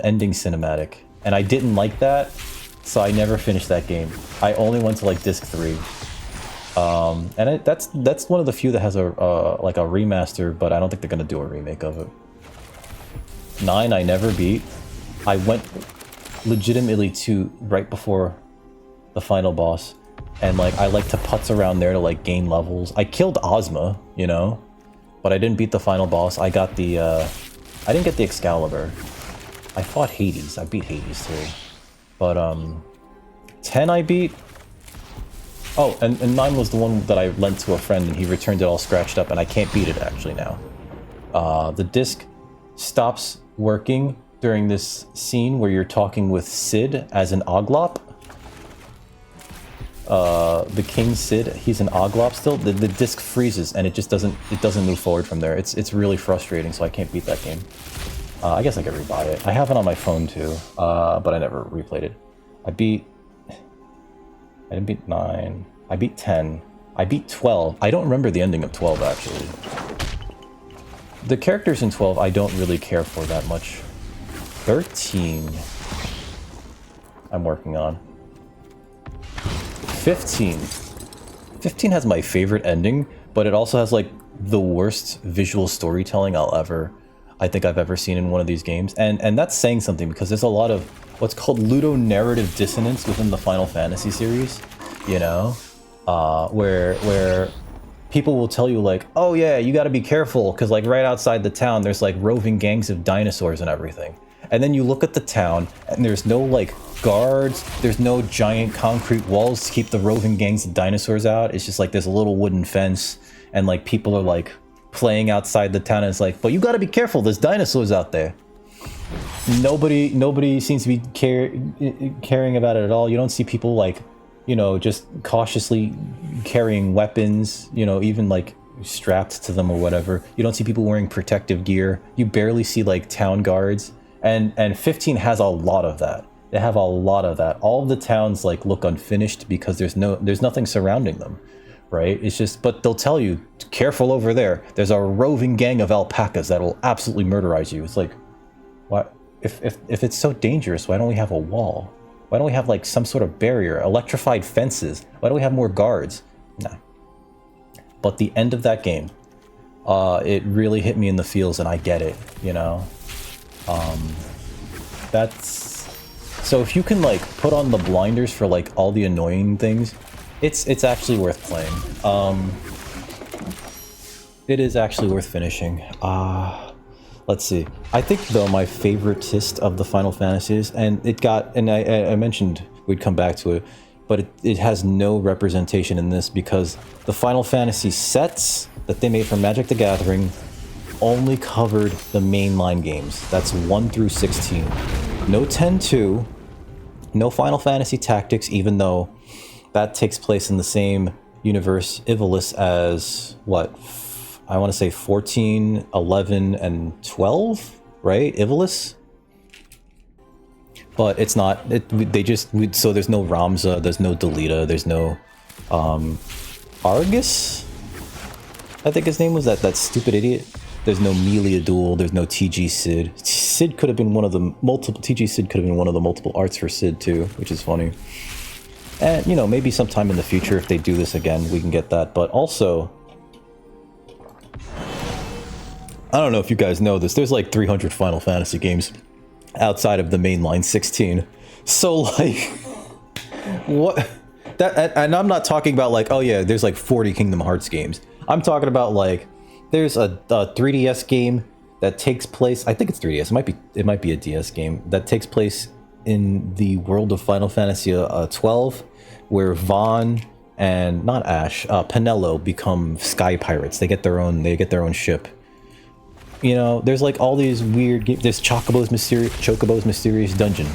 ending cinematic. And I didn't like that, so I never finished that game. I only went to like disc 3. And that's one of the few that has a like a remaster, but I don't think they're gonna do a remake of it. 9 I never beat. I went legitimately to right before the final boss, and like I like to putz around there to like gain levels. I killed Ozma, you know, but I didn't beat the final boss. I got the I didn't get the Excalibur. I fought Hades. I beat Hades too. But 10 I beat. Oh, and 9 was the one that I lent to a friend and he returned it all scratched up, and I can't beat it actually now. The disc stops working during this scene where you're talking with Sid as an Oglop. The King Sid, he's an Oglop still. The disc freezes and it just doesn't move forward from there. It's really frustrating, so I can't beat that game. I guess I could rebuy it. I have it on my phone too, but I never replayed it. I didn't beat 9. I beat 10. I beat 12. I don't remember the ending of 12 actually. The characters in 12 I don't really care for that much. 13 I'm working on. 15. 15 has my favorite ending, but it also has like the worst visual storytelling I think I've ever seen in one of these games. And that's saying something, because there's a lot of what's called ludonarrative dissonance within the Final Fantasy series, you know? Where people will tell you like, oh yeah, you gotta be careful, because like right outside the town there's like roving gangs of dinosaurs and everything. And then you look at the town and there's no like guards, there's no giant concrete walls to keep the roving gangs of dinosaurs out. It's just like there's a little wooden fence, and like people are like playing outside the town, and it's like, but you gotta be careful, there's dinosaurs out there. Nobody seems to be caring about it at all. You don't see people like, you know, just cautiously carrying weapons, you know, even like strapped to them or whatever. You don't see people wearing protective gear. You barely see like town guards. And 15 has a lot of that. They have a lot of that. All of the towns like look unfinished because there's nothing surrounding them, right? It's just, but they'll tell you, careful over there. There's a roving gang of alpacas that will absolutely murderize you. It's like, what? If it's so dangerous, why don't we have a wall? Why don't we have like some sort of barrier, electrified fences? Why don't we have more guards? Nah. But the end of that game, it really hit me in the feels, and I get it, you know? That's... So if you can like put on the blinders for like all the annoying things, it's actually worth playing. It is actually worth finishing. Let's see. I think though my favoritist of the Final Fantasies, and it got, and I mentioned we'd come back to it, but it has no representation in this, because the Final Fantasy sets that they made for Magic the Gathering only covered the mainline games. That's 1 through 16. No 10-2, no Final Fantasy Tactics, even though That takes place in the same universe Ivalice as what? I want to say 14, 11, and 12, right? Ivalice? But it's not, so there's no Ramza, there's no Delita, there's no, Argus? I think his name was that stupid idiot. There's no Melia Duel, there's no TG Sid. Sid could have been one of the TG Sid could have been one of the multiple arts for Sid too, which is funny. And, you know, maybe sometime in the future if they do this again, we can get that. But also, I don't know if you guys know this, there's like 300 Final Fantasy games outside of the mainline 16. So like, what? That, and I'm not talking about like, oh yeah, there's like 40 Kingdom Hearts games. I'm talking about like, there's a 3DS game that takes place, I think it's 3DS, it might be a DS game, that takes place in the world of Final Fantasy 12, where Vaughn and, not Ash, Penelo become sky pirates. They get their own ship. You know, there's like all these weird games. There's Chocobo's Mysterious Dungeon.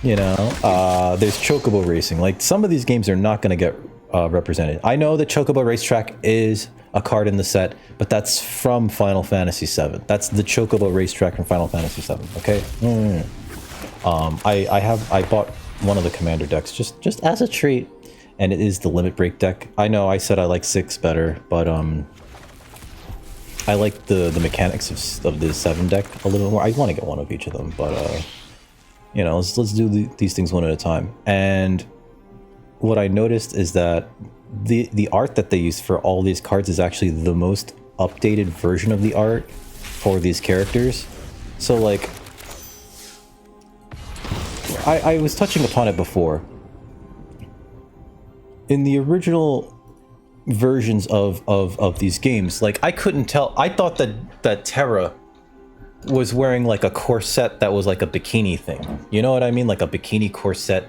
You know, there's Chocobo Racing. Like, some of these games are not going to get represented. I know that Chocobo Racetrack is a card in the set, but that's from Final Fantasy VII. That's the Chocobo Racetrack from Final Fantasy VII. Okay. I bought one of the commander decks just as a treat, and it is the Limit Break deck. I know I said I like 6 better, but I like the mechanics of the 7 deck a little more. I want to get one of each of them, but you know, let's do these things one at a time. And what I noticed is that the art that they use for all these cards is actually the most updated version of the art for these characters. So like, I was touching upon it before. In the original versions of these games, like, I couldn't tell. I thought that Terra was wearing like a corset that was like a bikini thing. You know what I mean? Like a bikini corset.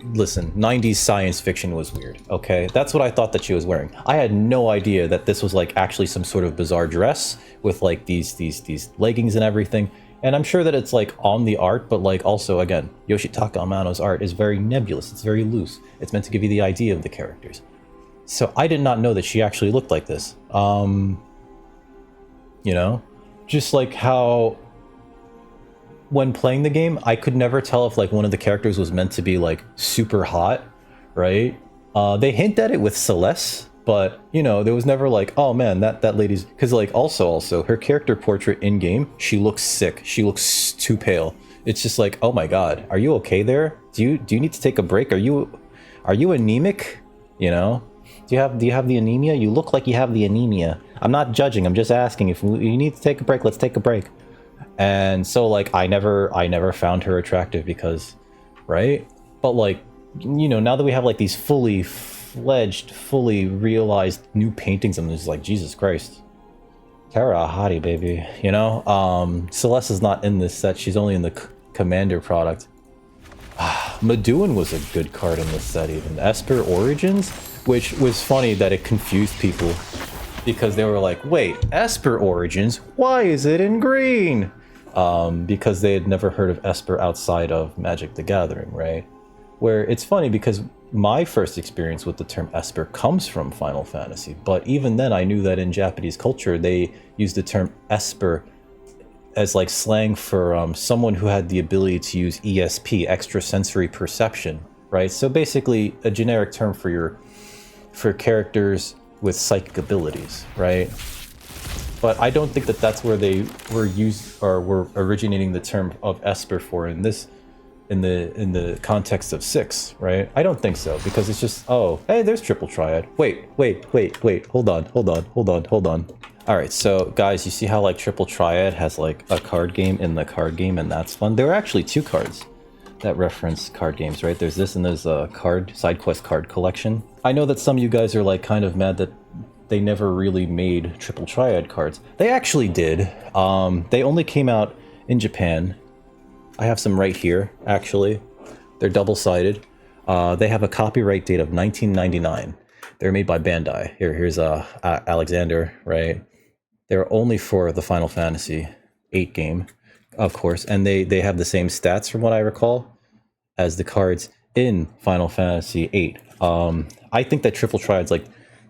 Listen, 90s science fiction was weird, okay? That's what I thought that she was wearing. I had no idea that this was like actually some sort of bizarre dress with like these leggings and everything. And I'm sure that it's like on the art, but like also, again, Yoshitaka Amano's art is very nebulous. It's very loose. It's meant to give you the idea of the characters. So I did not know that she actually looked like this. You know, just like how when playing the game, I could never tell if like one of the characters was meant to be like super hot, right? They hint at it with Celeste, but you know, there was never like, oh man, that lady's, because like also her character portrait in game, she looks sick. She looks too pale. It's just like, oh my god, are you okay there? Do you need to take a break? Are you anemic? You know? Do you have the anemia? You look like you have the anemia. I'm not judging. I'm just asking if you need to take a break. Let's take a break. And so like I never found her attractive because, right? But like, you know, now that we have like these fully fledged, fully realized new paintings, I'm just like, Jesus Christ, Terra, a hottie, baby. You know, Celeste is not in this set. She's only in the Commander product. Maduin was a good card in this set, even Esper Origins, which was funny that it confused people because they were like, wait, Esper Origins, why is it in green? Because they had never heard of Esper outside of Magic the Gathering, right? Where it's funny because my first experience with the term Esper comes from Final Fantasy, but even then I knew that in Japanese culture they used the term Esper as like slang for someone who had the ability to use ESP, extrasensory perception, right? So basically a generic term for characters with psychic abilities, right? But I don't think that that's where they were originating the term of Esper for in the context of 6, right? I don't think so, because it's just, oh, hey, there's Triple Triad. Wait, hold on. All right, so guys, you see how like Triple Triad has like a card game in the card game, and that's fun. There are actually 2 cards that reference card games, right? There's this and there's a side quest card collection. I know that some of you guys are like kind of mad that they never really made Triple Triad cards. They actually did. They only came out in Japan. I have some right here, actually. They're double-sided. They have a copyright date of 1999. They're made by Bandai. Here's Alexander, right? They're only for the Final Fantasy VIII game, of course, and they have the same stats from what I recall as the cards in Final Fantasy VIII. I think that Triple Triad's like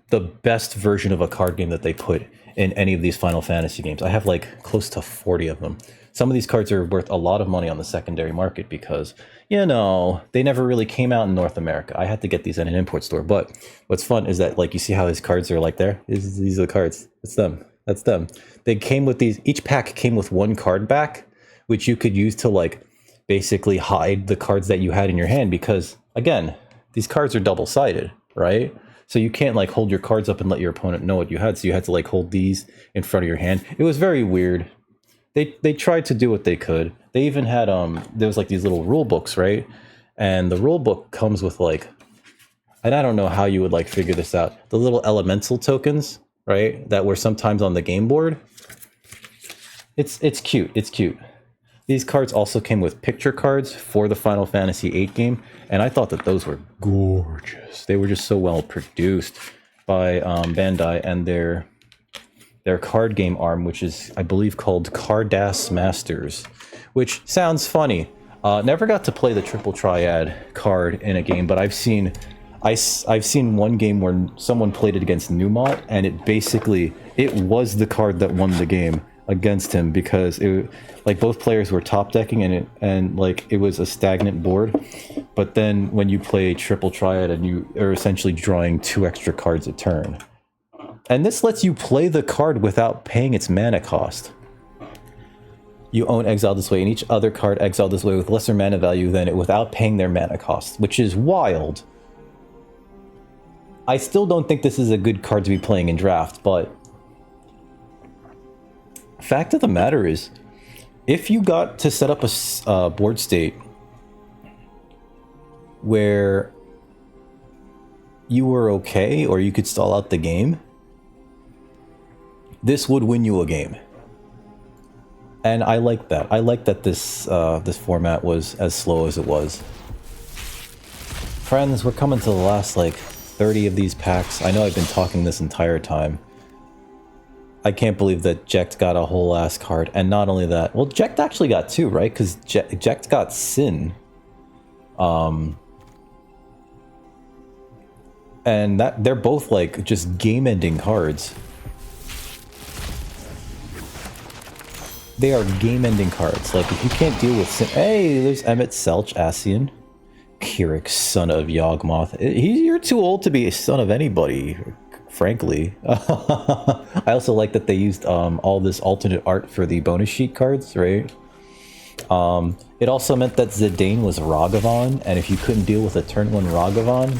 the best version of a card game that they put in any of these Final Fantasy games. I have like close to 40 of them. Some of these cards are worth a lot of money on the secondary market because, you know, they never really came out in North America. I had to get these at an import store. But what's fun is that, like, you see how his cards are like there? These are the cards. It's them. That's them. They came with these. Each pack came with one card back, which you could use to, like, basically hide the cards that you had in your hand. Because, again, these cards are double-sided, right? So you can't, like, hold your cards up and let your opponent know what you had. So you had to, like, hold these in front of your hand. It was very weird. They tried to do what they could. They even had there was like these little rule books, right? And the rule book comes with like, and I don't know how you would like figure this out. The little elemental tokens, right? That were sometimes on the game board. It's cute. It's cute. These cards also came with picture cards for the Final Fantasy VIII game, and I thought that those were gorgeous. They were just so well produced by Bandai and their card game arm, which is, I believe, called Cardass Masters, which sounds funny. Never got to play the Triple Triad card in a game, but I've seen one game where someone played it against Numot, and it was the card that won the game against him because it, like, both players were top decking and like it was a stagnant board. But then when you play Triple Triad and you are essentially drawing 2 extra cards a turn. And this lets you play the card without paying its mana cost. You own Exile this way, and each other card exiled this way with lesser mana value than it without paying their mana cost, which is wild. I still don't think this is a good card to be playing in draft, but fact of the matter is, if you got to set up a board state where you were okay, or you could stall out the game, this would win you a game. And I like that. I like that this format was as slow as it was. Friends, we're coming to the last, like, 30 of these packs. I know I've been talking this entire time. I can't believe that Jecht got a whole ass card. And not only that, well, Jecht actually got 2, right? Because Jecht got Sin. And that they're both, like, just game-ending cards. They are game-ending cards. Like, if you can't deal with Sin... Hey, there's Emmett Selch, Asian. Keurig, son of Yawgmoth. You're too old to be a son of anybody, frankly. I also like that they used all this alternate art for the bonus sheet cards, right? It also meant that Zidane was Ragavan, and if you couldn't deal with a turn 1 Ragavan,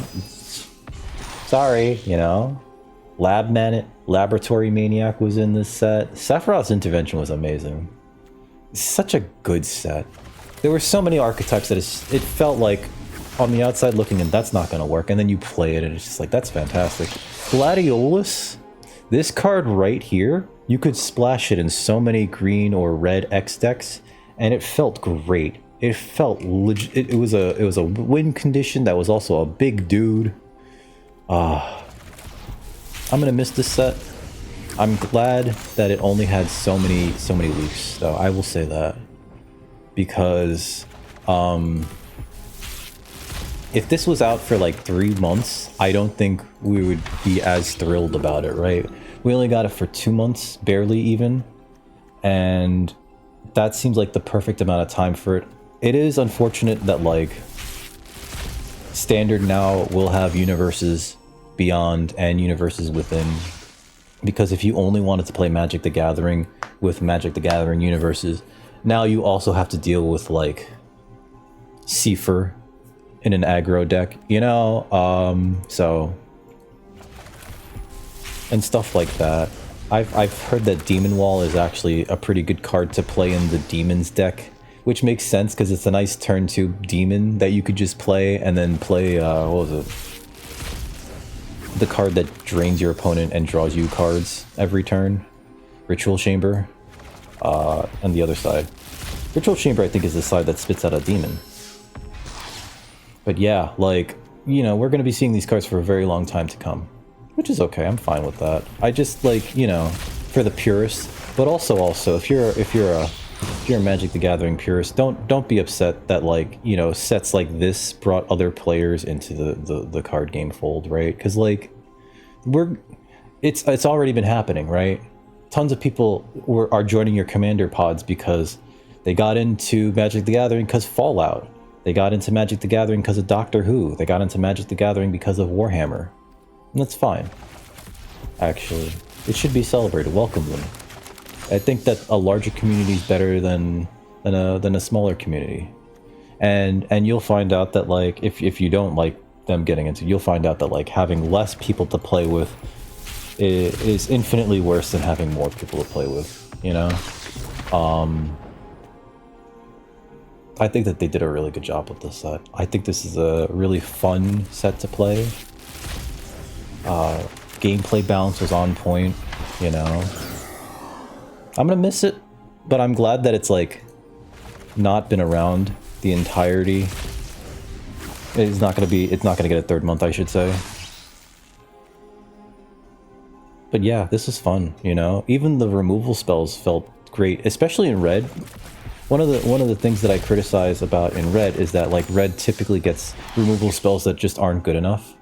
sorry, you know? Laboratory Maniac was in this set. Sephiroth's Intervention was amazing. Such a good set. There were so many archetypes that it felt like on the outside looking in, that's not going to work. And then you play it and it's just like, that's fantastic. Gladiolus, this card right here, you could splash it in so many green or red X decks and it felt great. It felt legit. It was a win condition that was also a big dude. I'm gonna miss this set. I'm glad that it only had so many leaks, though. I will say that, because if this was out for like 3 months, I don't think we would be as thrilled about it, right? We only got it for 2 months, barely even, and that seems like the perfect amount of time for it. It is unfortunate that, like, Standard now will have universes beyond and universes within, because if you only wanted to play Magic the Gathering with Magic the Gathering universes, now you also have to deal with, like, Seifer in an aggro deck, you know? So, and stuff like that. I've heard that Demon Wall is actually a pretty good card to play in the Demons deck, which makes sense because it's a nice turn 2 Demon that you could just play and then play, what was it? The card that drains your opponent and draws you cards every turn. Ritual Chamber. On the other side. Ritual Chamber, I think, is the side that spits out a demon. But yeah, like, you know, we're going to be seeing these cards for a very long time to come. Which is okay, I'm fine with that. I just, like, you know, for the purists, but also if you're a if you're a Magic the Gathering purist, don't be upset that, like, you know, sets like this brought other players into the card game fold, right? Because, like, it's already been happening, right? Tons of people are joining your Commander pods because they got into Magic the Gathering because Fallout. They got into Magic the Gathering because of Doctor Who. They got into Magic the Gathering because of Warhammer. And that's fine. Actually, it should be celebrated. Welcome them. I think that a larger community is better than a smaller community, and you'll find out that, like, if you don't like them getting into, you'll find out that, like, having less people to play with is infinitely worse than having more people to play with. You know, I think that they did a really good job with this set. I think this is a really fun set to play. Gameplay balance was on point. You know. I'm gonna miss it, but I'm glad that it's, like, not been around the entirety. It's not gonna get a third month, I should say. But yeah, this is fun, you know? Even the removal spells felt great, especially in red. One of the things that I criticize about in red is that, like, red typically gets removal spells that just aren't good enough.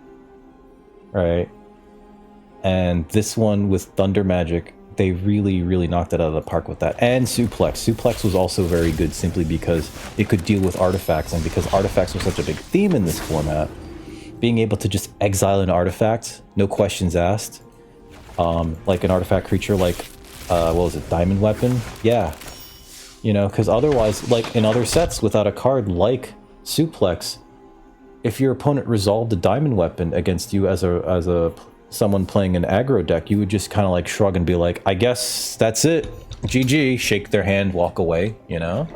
Right? And this one with Thunder Magic, they really knocked it out of the park with that. And Suplex. Suplex was also very good simply because it could deal with artifacts, and because artifacts was such a big theme in this format, being able to just exile an artifact, no questions asked, like an artifact creature like, what was it, Diamond Weapon? Yeah. You know, because otherwise, like in other sets without a card like Suplex, if your opponent resolved a Diamond Weapon against you as a someone playing an aggro deck, you would just kind of like shrug and be like, I guess that's it, GG, shake their hand, walk away, you know?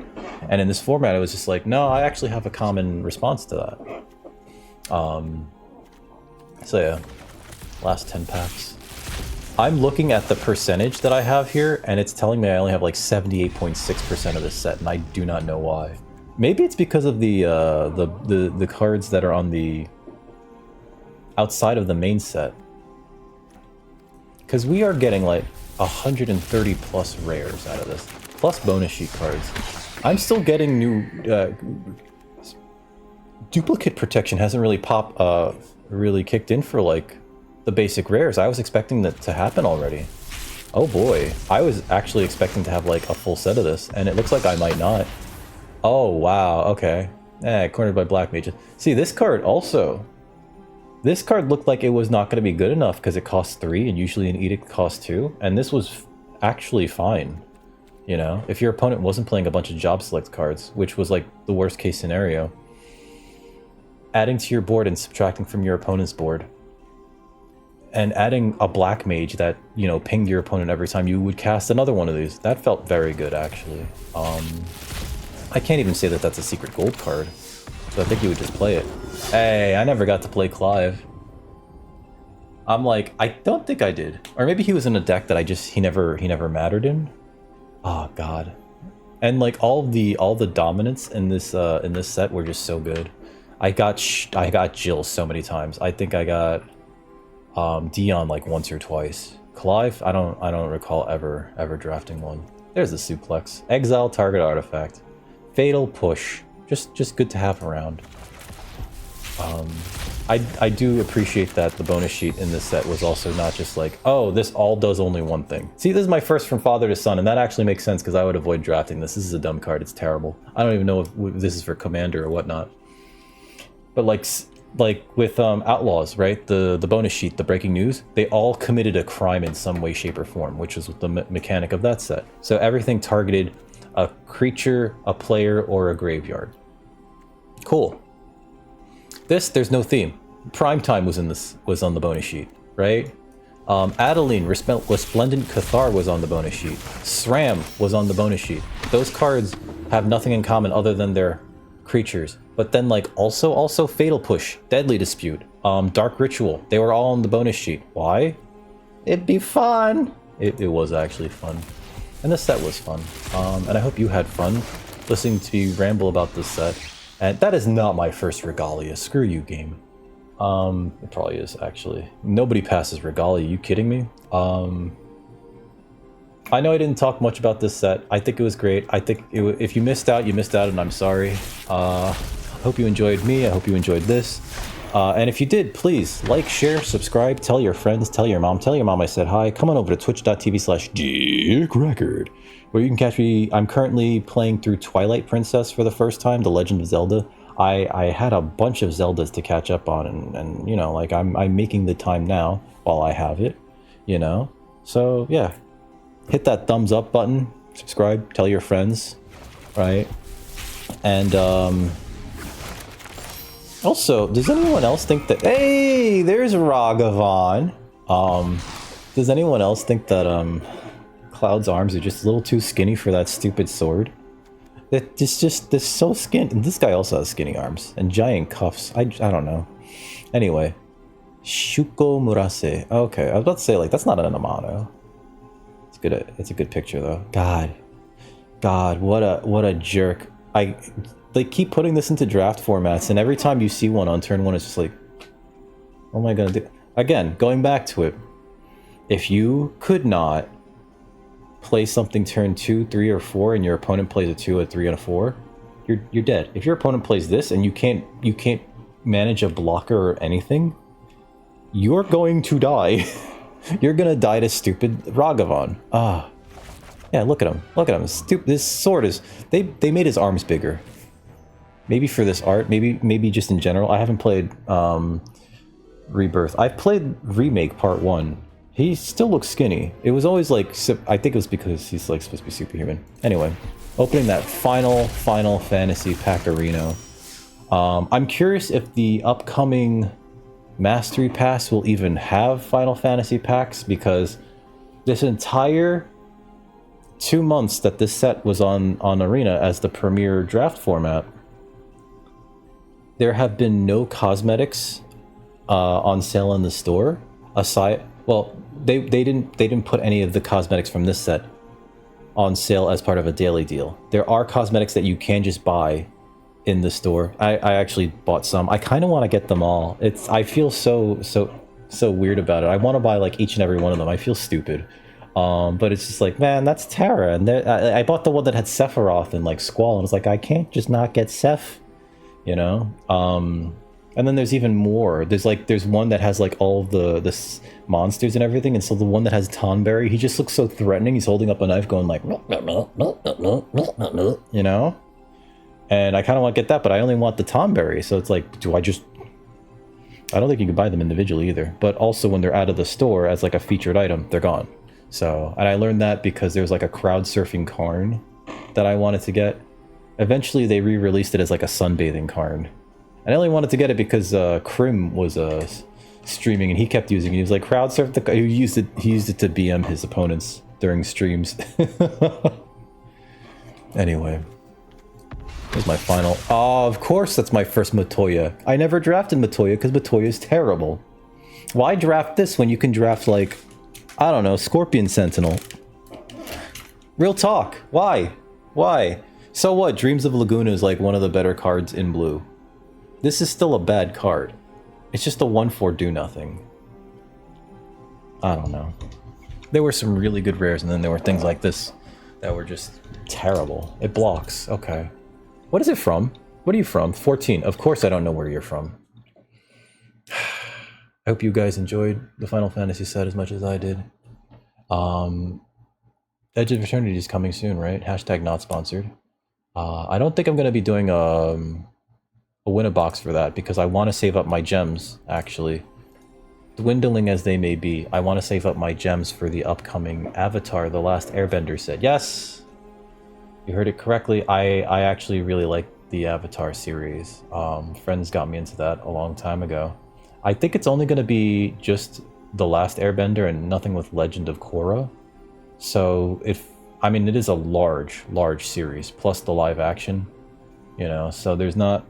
And in this format, it was just like, no, I actually have a common response to that. So yeah, last 10 packs. I'm looking at the percentage that I have here, and it's telling me I only have like 78.6% of this set, and I do not know why. Maybe it's because of the cards that are on the outside of the main set. Because we are getting like 130 plus rares out of this, plus bonus sheet cards. I'm still getting new... duplicate protection hasn't really really kicked in for, like, the basic rares. I was expecting that to happen already. Oh boy, I was actually expecting to have, like, a full set of this, and it looks like I might not. Oh wow, okay. Cornered by Black Mage. See, this card also... This card looked like it was not going to be good enough because it costs 3, and usually an Edict costs 2, and this was actually fine. You know, if your opponent wasn't playing a bunch of job select cards, which was like the worst case scenario, adding to your board and subtracting from your opponent's board, and adding a Black Mage that, you know, pinged your opponent every time you would cast another one of these, that felt very good, actually. I can't even say that that's a secret gold card, so I think you would just play it. Hey, I never got to play Clive. I'm like, I don't think I did. Or maybe he was in a deck that he never mattered in. Oh god. And like all the dominants in this set were just so good. I got Jill so many times. I think I got Dion like once or twice. Clive, I don't recall ever drafting one. There's the Suplex. Exile target artifact. Fatal Push. Just good to have around. I do appreciate that the bonus sheet in this set was also not just like, oh, this all does only one thing. See, this is my first from father to son, and that actually makes sense because I would avoid drafting this. This is a dumb card. It's terrible. I don't even know if this is for Commander or whatnot. But like with Outlaws, right? The bonus sheet, the breaking news, they all committed a crime in some way, shape, or form, which was the mechanic of that set. So everything targeted a creature, a player, or a graveyard. Cool. This, there's no theme. Primetime was on the bonus sheet, right? Adeline, Resplendent Cathar was on the bonus sheet. SRAM was on the bonus sheet. Those cards have nothing in common other than their creatures. But then, like, also Fatal Push, Deadly Dispute, Dark Ritual, they were all on the bonus sheet. Why? It'd be fun. It was actually fun. And the set was fun. And I hope you had fun listening to me ramble about this set. And that is not my first Regalia. Screw you, game. It probably is, actually. Nobody passes Regalia. You kidding me? I know I didn't talk much about this set. I think it was great. I think if you missed out, you missed out, and I'm sorry. Hope you enjoyed me. I hope you enjoyed this. And if you did, please like, share, subscribe, tell your friends, tell your mom I said hi. Come on over to twitch.tv/DickRecord, where you can catch me. I'm currently playing through Twilight Princess for the first time, The Legend of Zelda. I had a bunch of Zeldas to catch up on, and you know, like I'm making the time now while I have it, you know. So yeah, hit that thumbs up button, subscribe, tell your friends, right? And also, does anyone else think that... Hey, there's Ragavan. Does anyone else think that Cloud's arms are just a little too skinny for that stupid sword? It's just this so skinny. This guy also has skinny arms and giant cuffs. I don't know. Anyway, Shuko Murase. Okay, I was about to say, like, that's not an Amano. It's good. It's a good picture though. God, what a jerk. They keep putting this into draft formats, and every time you see one on turn 1, it's just like, what am I gonna do? Again, going back to it, if you could not play something turn 2, 3, or 4, and your opponent plays a 2, a 3, and a 4, you're dead. If your opponent plays this and you can't manage a blocker or anything, you're going to die. You're gonna die to stupid Ragavan. Yeah, look at him. Look at him. This sword is... They made his arms bigger. Maybe for this art, maybe just in general. I haven't played Rebirth. I've played Remake Part 1. He still looks skinny. It was always like... I think it was because he's like supposed to be superhuman. Anyway, opening that final Fantasy Pack Arena. I'm curious if the upcoming Mastery Pass will even have Final Fantasy packs, because this entire 2 months that this set was on Arena as the premier draft format, there have been no cosmetics on sale in the store. Aside, well, they didn't put any of the cosmetics from this set on sale as part of a daily deal. There are cosmetics that you can just buy in the store. I actually bought some. I kind of want to get them all. I feel so weird about it. I want to buy like each and every one of them. I feel stupid. But it's just like, man, that's Terra. And I bought the one that had Sephiroth and like Squall, and it's like, I can't just not get Seph, you know? And then there's even more. There's one that has like all the monsters and everything, and so the one that has Tonberry, he just looks so threatening. He's holding up a knife going like, you know? And I kind of want to get that, but I only want the Tonberry, so it's like, I don't think you can buy them individually either. But also when they're out of the store as like a featured item, they're gone. So, and I learned that because there's like a crowd surfing Karn that I wanted to get. Eventually they re-released it as like a sunbathing Karn. And I only wanted to get it because Krim was streaming and he kept using it. He was like, crowd surf the... He used it to BM his opponents during streams. Anyway. Here's my final... Oh, of course that's my first Matoya. I never drafted Matoya because Matoya is terrible. Why draft this when you can draft like... I don't know, Scorpion Sentinel. Real talk. Why? Why? So what? Dreams of Laguna is like one of the better cards in blue. This is still a bad card. It's just a 1/4 do nothing. I don't know. There were some really good rares, and then there were things like this that were just terrible. It blocks. Okay. What is it from? What are you from? 14. Of course I don't know where you're from. I hope you guys enjoyed the Final Fantasy set as much as I did. Edge of Eternity is coming soon, right? Hashtag not sponsored. I don't think I'm going to be doing a win-a-box for that, because I want to save up my gems, actually. Dwindling as they may be, I want to save up my gems for the upcoming Avatar, The Last Airbender set. Yes! You heard it correctly. I actually really like the Avatar series. Friends got me into that a long time ago. I think it's only going to be just The Last Airbender and nothing with Legend of Korra. So I mean, it is a large series, plus the live action. You know, so it's not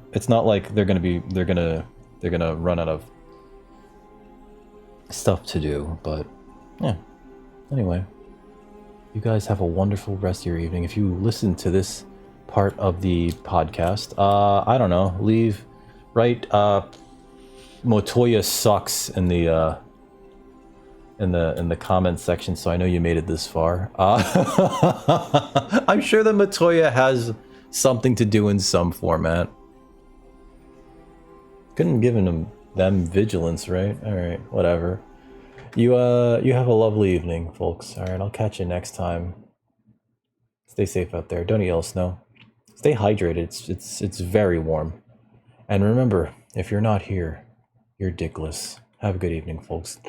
like they're gonna run out of stuff to do, but yeah. Anyway, you guys have a wonderful rest of your evening. If you listen to this part of the podcast, I don't know, write Motoya sucks in the in the comments section, so I know you made it this far. I'm sure that Matoya has something to do in some format. Couldn't have given them vigilance, right? All right, whatever. You have a lovely evening, folks. All right, I'll catch you next time. Stay safe out there. Don't eat all snow. Stay hydrated. It's very warm. And remember, if you're not here, you're dickless. Have a good evening, folks.